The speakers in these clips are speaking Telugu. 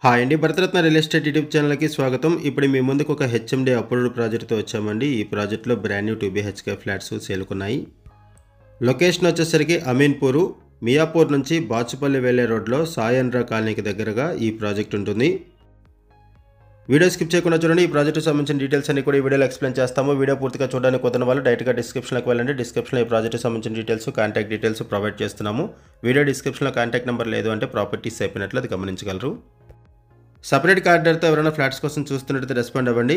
హాయ్ అండి, భరతరత్న రియల్ ఎస్టేట్ యూట్యూబ్ ఛానల్కి స్వాగతం. ఇప్పుడు మీ ముందుకు ఒక హెచ్ఎండి అప్రూవ్డ్ ప్రాజెక్ట్తో వచ్చామండి. ఈ ప్రాజెక్ట్లో బ్రాండ్ న్యూ 2 BHK ఫ్లాట్స్ సేల్కున్నాయి. లొకేషన్ వచ్చేసరికి అమీన్పూరు, మియాపూర్ నుంచి బాచుపల్లి వెళ్లే రోడ్లో సాయండ్రా కాలనీకి దగ్గరగా ఈ ప్రాజెక్ట్ ఉంటుంది. వీడియో స్కిప్ చేయకుండా చూడండి. ఈ ప్రాజెక్ట్కి సంబంధించిన డీటెయిల్స్ అన్ని కూడా ఈ వీడియోలో ఎక్స్ప్లెయిన్ చేస్తాము. వీడియో పూర్తిగా చూడడానికి కొత్త వాళ్ళు డైరెక్ట్గా డిస్క్రిప్షన్లోకి వెళ్ళండి. డిస్క్రిప్షన్లో ఈ ప్రాజెక్ట్కి సంబంధించిన డీటెయిల్స్, కాంటాక్ట్ డీటెయిల్స్ ప్రొవైడ్ చేస్తున్నాము. వీడియో డిస్క్రిప్షన్లో కాంటాక్ట్ నెంబర్ లేదు అంటే ప్రాపర్టీస్ అయిపోయినట్లు అది గమనించగలరు. సపరేట్ కార్డర్తో ఎవరైనా ఫ్లాట్స్ కోసం చూస్తున్నట్టు రెస్పాండ్ అవ్వండి.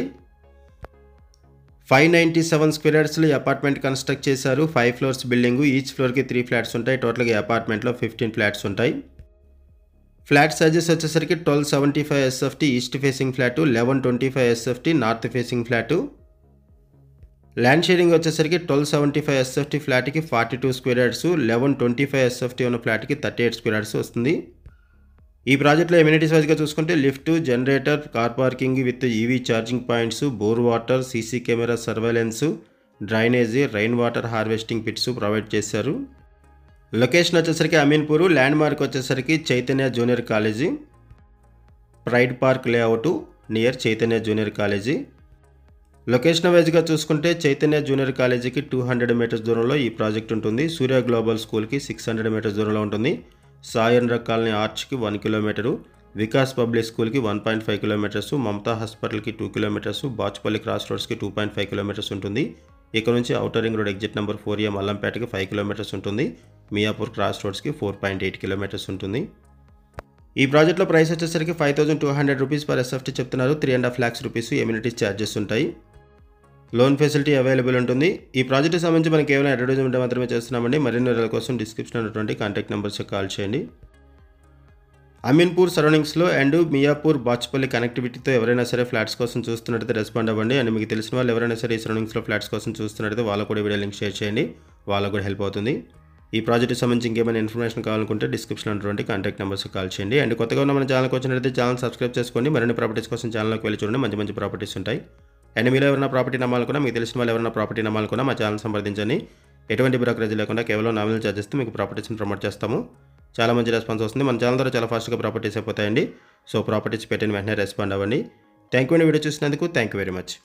597 స్క్వేర్ యార్డ్స్లో ఈ అపార్ట్మెంట్ కన్స్ట్రక్ట్ చేశారు. 5 ఫ్లోర్స్ బిల్డింగు, ఈచ్ ఫ్లోర్కి 3 ఫ్లాట్స్ ఉంటాయి. టోటల్గా ఈ అపార్ట్మెంట్లో 15 ఫ్లాట్స్ ఉంటాయి. ఫ్లాట్ సైజెస్ వచ్చేసరికి 1275 SFT east facing flat, 1125 SFT north facing flat. Land sharing వచ్చేసరికి 1275 SFT ఫ్లాట్కి 42 స్క్వేర్ యార్డ్స్, 1125 SFT ఉన్న ఫ్లాట్కి 38 స్క్వేర్ యార్డ్స్ వస్తుంది. ఈ ప్రాజెక్ట్లో ఎమ్యూనిటీస్ వైజ్గా చూసుకుంటే lift, generator, car parking with EV charging points, bore water, CC camera surveillance, drainage, rain water harvesting pits provide చేశారు. లొకేషన్ వచ్చేసరికి అమీన్పూరు, ల్యాండ్ మార్క్ వచ్చేసరికి Chaitanya junior college, pride park layout near Chaitanya junior college. Location వైజ్గా చూసుకుంటే చైతన్య జూనియర్ కాలేజీకి 200 మీటర్స్ దూరంలో ఈ ప్రాజెక్ట్ ఉంటుంది. సూర్య గ్లోబల్ స్కూల్కి 600 మీటర్స్ దూరంలో ఉంటుంది. సాయండ్రా కాలనీ ఆర్చ్కి 1 కిలోమీటరు, వికాస్ పబ్లిక్ స్కూల్కి 1.5 కిలోమీటర్స్, మమతా హాస్పిటల్కి 2 కిలోమీటర్స్, బాచుపల్లి క్రాస్ రోడ్స్కి 2.5 కిలోమీటర్స్ ఉంటుంది. ఇక్కడ నుంచి outer ring road exit number 4A మల్లంపేటకి 5 kilometres ఉంటుంది. మియాపూర్ క్రాస్ రోడ్స్కి 4.8 కిలోమీటర్స్ ఉంటుంది. ఈ ప్రాజెక్ట్లో ప్రైస్ వచ్చేసరికి 5200 రూపీస్ పర్ SFT చెప్తున్నారు. 3.5 lakhs రూపీస్ ఎమ్యూనిటీస్ ఛార్జెస్ ఉంటాయి. లోన్ ఫెసిలిటీ అవైలబుల్ ఉంటుంది. ఈ ప్రాజెక్ట్కి సంబంధించి మనం కేవలం అడ్వర్టైజ్మెంట్ మాత్రమే చేస్తున్నామండి. మరిన్ని వివరాల కోసం డిస్క్రిప్షన్లో ఉన్నటువంటి కాంటాక్ట్ నెంబర్స్కి కాల్ చేయండి. అమీన్పూర్ సరౌండింగ్స్లో అండ్ మియాపూర్ బాచుపల్లి కనెక్టివిటీతో ఎవరైనా సరే ఫ్లాట్స్ కోసం చూస్తున్నట్టయితే రెస్పాండ్ అవ్వండి. అండ్ మీకు తెలిసిన వాళ్ళు ఎవరైనా సరే ఈ సరౌండింగ్స్లో ఫ్లాట్స్ కోసం చూస్తున్నట్టయితే వాళ్ళకు కూడా వీడియో లింక్ షేర్ చేయండి. వాళ్ళకు కూడా హెల్ప్ అవుతుంది. ఈ ప్రాజెక్ట్కి సంబంధించి ఇంకేమైనా ఇన్ఫర్మేషన్ కావాలనుకుంటే డిస్క్రిప్షన్లో ఉన్నటువంటి కాంటాక్ట్ నెంబర్స్కి కాల్ చేయండి. అండ్ కొత్తగా ఉన్న మన ఛానల్కి వచ్చినట్లయితే ఛానల్ సబ్స్క్రైబ్ చేసుకోండి. మరిన్ని ప్రాపర్టీస్ కోసం ఛానల్లోకి వెళ్ళి చూడండి. మంచి మంచి ప్రాపర్టీస్ ఉంటాయి. అండ్ మీరు ఎవరైనా ప్రాపర్టీ నమ్మాలనుకున్నా, మీకు తెలిసిన వాళ్ళు ఎవరైనా ప్రాపర్టీ నమ్మాలనుకున్నా మా ఛానల్ సంప్రదించండి. ఎటువంటి బ్రోకరేజ్ లేకుండా కేవలం నామినల్ ఛార్జెస్తో మీకు ప్రాపర్టీస్ని ప్రమోట్ చేస్తాము. చాలా మంచి రెస్పాన్స్ వస్తుంది. మన ఛానల్ ద్వారా చాలా ఫాస్ట్గా ప్రాపర్టీస్ అయిపోతాయండి. సో ప్రాపర్టీస్ పెట్టిన వెంటనే రెస్పాండ్ అవ్వండి. థ్యాంక్ యూ అండి వీడియో చూసినందుకు. Thank you very much.